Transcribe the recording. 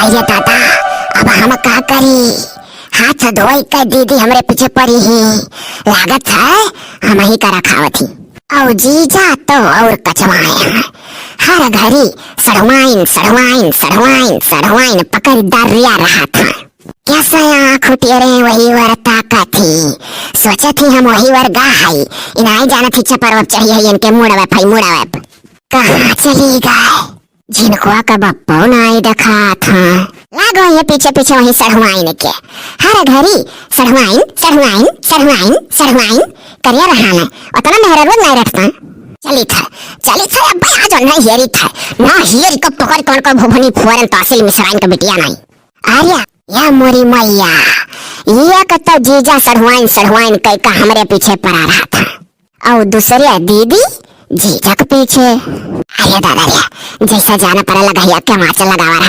अरे दादा, अब हम का करी? हाथ धोई के दीदी हमरे पीछे पड़ी ही, लागत है हम ही का रखावत ही। और जीजा तो और कचवाए हर घड़ी सड़वाइन सड़वाइन सड़वाइन सड़वाइन पकड़ डरिया रहा था। कैसा आँख उठेरे वही वर ताकत थी, सोचा थी हम वही वर गाई इनाई जाना थी चपर वप चाहिए इनके मुड़वे भाई मुड़वे कहाँ चली गए? जिनको का बप्पो नाई देखा था, लागो ये पीछे पीछे वही सड़वाइन के हर घड़ी सड़वाइन सड़वाइन सड़वाइन सड़वाइन करिया रहा है। उतना मेहरा रोज नहीं रखता चली था अब आज नहीं हेरी था ना हियर को पकड़ कौन को भुभनी फोरन तहसील मिसराइन का बिटिया नहीं आर्या या मोरी मैया ये कतो जीजा सड़वाइन सड़वाइन कई का हमरे पीछे पड़ा रहा था और दूसरी दीदी जीजा के पीछे। अरे दादा रे जैसा जाना पड़ा लगा क्या माचा लगावा रहा